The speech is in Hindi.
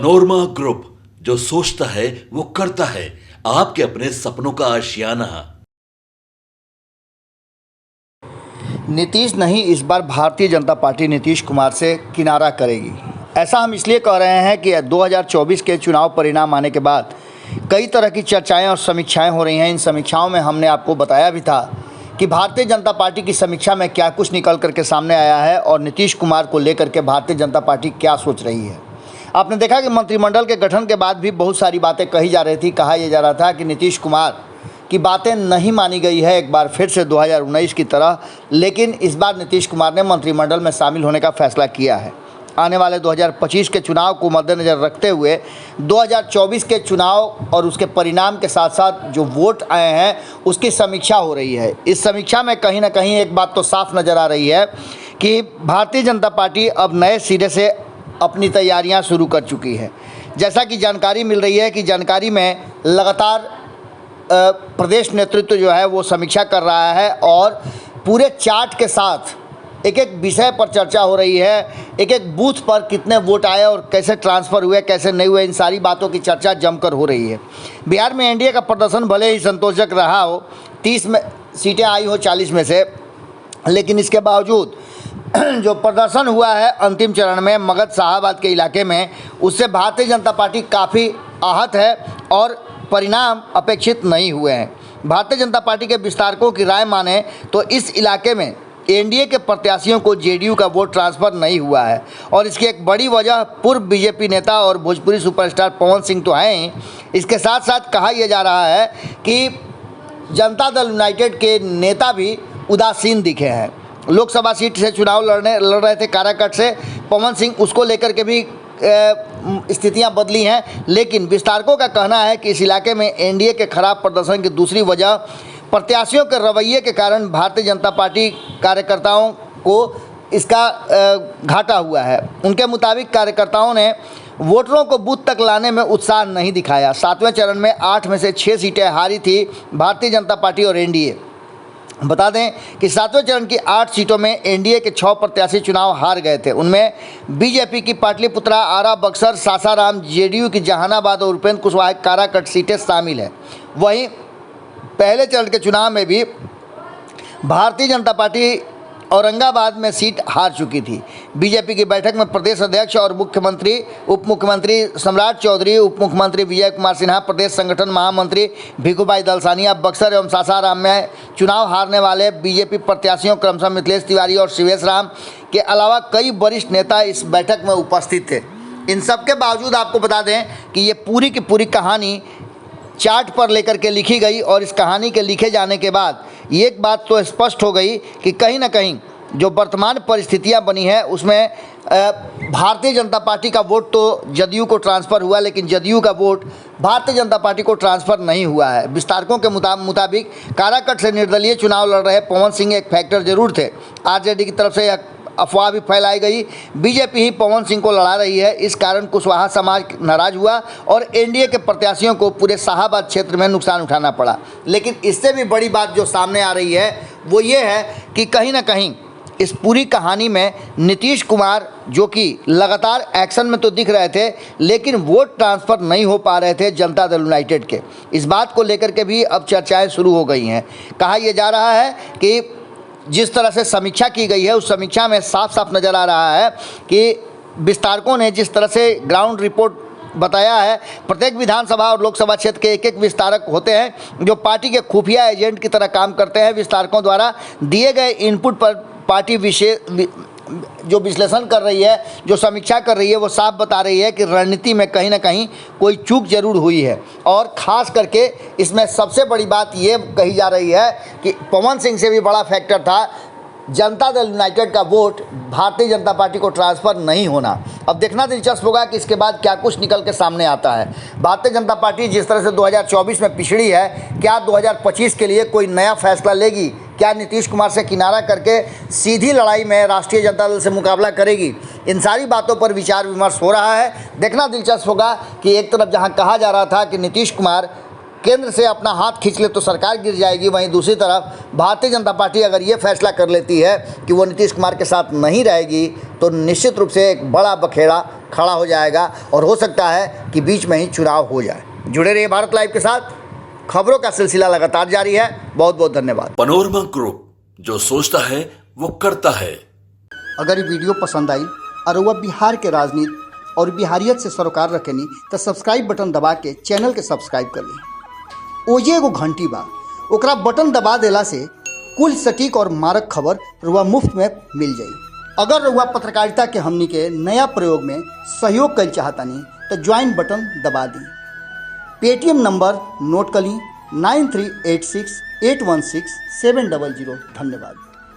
पनोरमा ग्रुप, जो सोचता है वो करता है। आपके अपने सपनों का आशियाना। नीतीश नहीं, इस बार भारतीय जनता पार्टी नीतीश कुमार से किनारा करेगी। ऐसा हम इसलिए कह रहे हैं कि 2024 के चुनाव परिणाम आने के बाद कई तरह की चर्चाएं और समीक्षाएं हो रही हैं। इन समीक्षाओं में हमने आपको बताया भी था कि भारतीय जनता पार्टी की समीक्षा में क्या कुछ निकल करके सामने आया है और नीतीश कुमार को लेकर के भारतीय जनता पार्टी क्या सोच रही है। आपने देखा कि मंत्रिमंडल के गठन के बाद भी बहुत सारी बातें कही जा रही थी। कहा यह जा रहा था कि नीतीश कुमार की बातें नहीं मानी गई है एक बार फिर से 2019 की तरह, लेकिन इस बार नीतीश कुमार ने मंत्रिमंडल में शामिल होने का फैसला किया है। आने वाले 2025 के चुनाव को मद्देनज़र रखते हुए 2024 के चुनाव और उसके परिणाम के साथ साथ जो वोट आए हैं उसकी समीक्षा हो रही है। इस समीक्षा में कहीं ना कहीं एक बात तो साफ नज़र आ रही है कि भारतीय जनता पार्टी अब नए सिरे से अपनी तैयारियां शुरू कर चुकी है। जैसा कि जानकारी मिल रही है कि जानकारी में लगातार प्रदेश नेतृत्व जो है वो समीक्षा कर रहा है और पूरे चार्ट के साथ एक एक विषय पर चर्चा हो रही है। एक एक बूथ पर कितने वोट आए और कैसे ट्रांसफ़र हुए, कैसे नहीं हुए, इन सारी बातों की चर्चा जमकर हो रही है। बिहार में एनडीए का प्रदर्शन भले ही संतोषजनक रहा हो, 30 में सीटें आई हो 40 में से, लेकिन इसके बावजूद जो प्रदर्शन हुआ है अंतिम चरण में मगध शाहाबाद के इलाके में, उससे भारतीय जनता पार्टी काफ़ी आहत है और परिणाम अपेक्षित नहीं हुए हैं। भारतीय जनता पार्टी के विस्तारकों की राय माने तो इस इलाके में एनडीए के प्रत्याशियों को जेडीयू का वोट ट्रांसफ़र नहीं हुआ है और इसकी एक बड़ी वजह पूर्व बीजेपी नेता और भोजपुरी सुपरस्टार पवन सिंह तो हैं ही। इसके साथ साथ कहा यह जा रहा है कि जनता दल यूनाइटेड के नेता भी उदासीन दिखे हैं। लोकसभा सीट से चुनाव लड़ रहे थे काराकट से पवन सिंह, उसको लेकर के भी स्थितियां बदली हैं। लेकिन विस्तारकों का कहना है कि इस इलाके में एनडीए के खराब प्रदर्शन की दूसरी वजह प्रत्याशियों के रवैये के कारण भारतीय जनता पार्टी कार्यकर्ताओं को इसका घाटा हुआ है। उनके मुताबिक कार्यकर्ताओं ने वोटरों को बूथ तक लाने में उत्साह नहीं दिखाया। 7वें चरण में 8 में से 6 सीटें हारी थी भारतीय जनता पार्टी और एनडीए। बता दें कि 7वें चरण की 8 सीटों में एनडीए के 6 प्रत्याशी चुनाव हार गए थे। उनमें बीजेपी की पाटलिपुत्रा, आरा, बक्सर, सासाराम, जेडीयू की जहानाबाद और उपेंद्र कुशवाहा काराकट सीटें शामिल हैं। वहीं पहले चरण के चुनाव में भी भारतीय जनता पार्टी औरंगाबाद में सीट हार चुकी थी। बीजेपी की बैठक में प्रदेश अध्यक्ष और मुख्यमंत्री, उप मुख्यमंत्री सम्राट चौधरी, उप मुख्यमंत्री विजय कुमार सिन्हा, प्रदेश संगठन महामंत्री भिखुभाई दलसानिया, बक्सर एवं सासाराम में चुनाव हारने वाले बीजेपी प्रत्याशियों क्रमशः मिथिलेश तिवारी और शिवेश राम के अलावा कई वरिष्ठ नेता इस बैठक में उपस्थित थे। इन सब के बावजूद आपको बता दें कि ये पूरी की पूरी कहानी चार्ट पर लेकर के लिखी गई और इस कहानी के लिखे जाने के बाद एक बात तो स्पष्ट हो गई कि कहीं ना कहीं जो वर्तमान परिस्थितियां बनी है उसमें भारतीय जनता पार्टी का वोट तो जदयू को ट्रांसफ़र हुआ, लेकिन जदयू का वोट भारतीय जनता पार्टी को ट्रांसफ़र नहीं हुआ है। विस्तारकों के मुताबिक काराकट से निर्दलीय चुनाव लड़ रहे पवन सिंह एक फैक्टर जरूर थे। आरजेडी की तरफ से अफवाह भी फैलाई गई, बीजेपी ही पवन सिंह को लड़ा रही है। इस कारण कुशवाहा समाज नाराज हुआ और एनडीए के प्रत्याशियों को पूरे शाहाबाद क्षेत्र में नुकसान उठाना पड़ा। लेकिन इससे भी बड़ी बात जो सामने आ रही है वो ये है कि कहीं ना कहीं इस पूरी कहानी में नीतीश कुमार, जो कि लगातार एक्शन में तो दिख रहे थे लेकिन वोट ट्रांसफ़र नहीं हो पा रहे थे जनता दल यूनाइटेड के, इस बात को लेकर के भी अब चर्चाएँ शुरू हो गई हैं। कहा यह जा रहा है कि जिस तरह से समीक्षा की गई है उस समीक्षा में साफ साफ नज़र आ रहा है कि विस्तारकों ने जिस तरह से ग्राउंड रिपोर्ट बताया है, प्रत्येक विधानसभा और लोकसभा क्षेत्र के एक एक विस्तारक होते हैं जो पार्टी के खुफिया एजेंट की तरह काम करते हैं। विस्तारकों द्वारा दिए गए इनपुट पर पार्टी जो विश्लेषण कर रही है, जो समीक्षा कर रही है, वो साफ बता रही है कि रणनीति में कहीं ना कहीं कोई चूक जरूर हुई है। और ख़ास करके इसमें सबसे बड़ी बात ये कही जा रही है कि पवन सिंह से भी बड़ा फैक्टर था जनता दल यूनाइटेड का वोट भारतीय जनता पार्टी को ट्रांसफ़र नहीं होना। अब देखना दिलचस्प होगा कि इसके बाद क्या कुछ निकल के सामने आता है। भारतीय जनता पार्टी जिस तरह से 2024 में पिछड़ी है, क्या 2025 के लिए कोई नया फैसला लेगी? क्या नीतीश कुमार से किनारा करके सीधी लड़ाई में राष्ट्रीय जनता दल से मुकाबला करेगी? इन सारी बातों पर विचार विमर्श हो रहा है। देखना दिलचस्प होगा कि एक तरफ जहां कहा जा रहा था कि नीतीश कुमार केंद्र से अपना हाथ खींच ले तो सरकार गिर जाएगी, वहीं दूसरी तरफ भारतीय जनता पार्टी अगर ये फैसला कर लेती है कि वो नीतीश कुमार के साथ नहीं रहेगी तो निश्चित रूप से एक बड़ा बखेड़ा खड़ा हो जाएगा और हो सकता है कि बीच में ही चुनाव हो जाए। जुड़े रहिए भारत लाइव के साथ, खबरों का सिलसिला लगातार जारी है। बहुत बहुत धन्यवाद। पनोरमा ग्रुप, जो सोचता है वो करता है। अगर ये वीडियो पसंद आई और वह बिहार के राजनीति और बिहारियत से सरोकार रखेनी तो सब्सक्राइब बटन दबा के चैनल के सब्सक्राइब कर ली। ओजे एगो घंटी बा, ओकरा बटन दबा देला से कुल सटीक और मारक खबर रुआ मुफ्त में मिल जाई। अगर रुआ पत्रकारिता के हमनी के नया प्रयोग में सहयोग कर चाहतानी तो ज्वाइन बटन दबा दी। पेटीएम नंबर नोट कर ली 9386816700। धन्यवाद।